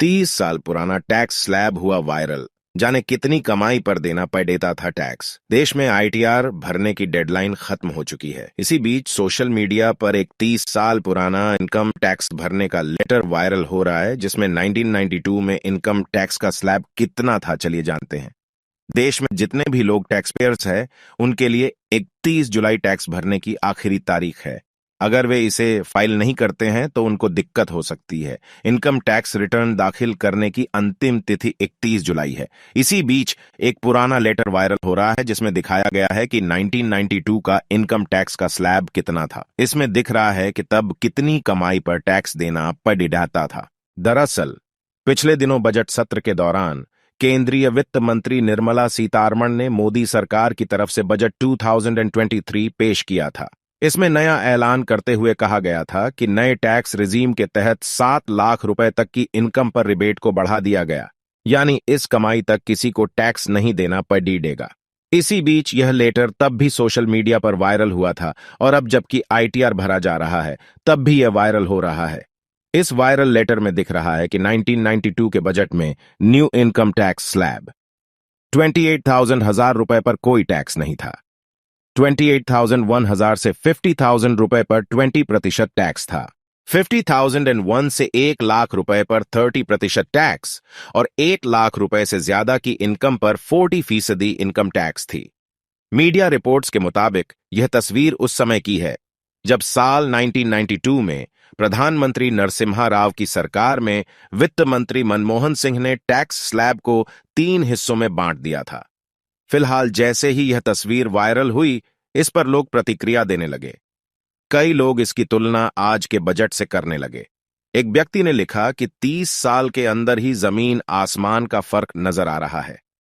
30 साल पुराना tax slab हुआ वायरल। जाने कितनी कमाई पर देना पड़ता था टैक्स। देश में आईटीआर भरने की डेडलाइन खत्म हो चुकी है। इसी बीच सोशल मीडिया पर एक 30 साल पुराना इनकम टैक्स भरने का लेटर वायरल हो रहा है, जिसमें 1992 में इनकम टैक्स का स्लैब कितना था चलिए जानते हैं। देश में जितने भी लोग टैक्स पेयर्स हैं, उनके लिए 31 जुलाई टैक्स भरने की आखिरी तारीख है। अगर वे इसे फाइल नहीं करते हैं तो उनको दिक्कत हो सकती है। इनकम टैक्स रिटर्न दाखिल करने की अंतिम तिथि 31 जुलाई है। इसी बीच एक पुराना लेटर वायरल हो रहा है, जिसमें दिखाया गया है कि 1992 का इनकम टैक्स का स्लैब कितना था। इसमें दिख रहा है कि तब कितनी कमाई पर टैक्स देना पड़ता था। दरअसल पिछले दिनों बजट सत्र के दौरान केंद्रीय वित्त मंत्री निर्मला सीतारमण ने मोदी सरकार की तरफ से बजट 2023 पेश किया था। इसमें नया ऐलान करते हुए कहा गया था कि नए टैक्स रिजीम के तहत 7 लाख रुपए तक की इनकम पर रिबेट को बढ़ा दिया गया, यानी इस कमाई तक किसी को टैक्स नहीं देना पड़ेगा। इसी बीच यह लेटर तब भी सोशल मीडिया पर वायरल हुआ था और अब जबकि आईटीआर भरा जा रहा है तब भी यह वायरल हो रहा है। इस वायरल लेटर में दिख रहा है कि 1992 के बजट में न्यू इनकम टैक्स स्लैब 28,000 रुपए पर कोई टैक्स नहीं था। 28,001 से 50,000 रुपए पर 20% टैक्स था। 50,001 से 1 लाख रुपए पर 30% टैक्स और 1 लाख रुपए से ज्यादा की इनकम पर 40% इनकम टैक्स थी। मीडिया रिपोर्ट्स के मुताबिक यह तस्वीर उस समय की है जब साल 1992 में प्रधानमंत्री नरसिम्हा राव की सरकार में वित्त मंत्री मनमोहन सिंह ने टैक्स स्लैब को 3 हिस्सों में बांट दिया था। फिलहाल जैसे ही यह तस्वीर वायरल हुई, इस पर लोग प्रतिक्रिया देने लगे। कई लोग इसकी तुलना आज के बजट से करने लगे। एक व्यक्ति ने लिखा कि 30 साल के अंदर ही जमीन आसमान का फर्क नजर आ रहा है।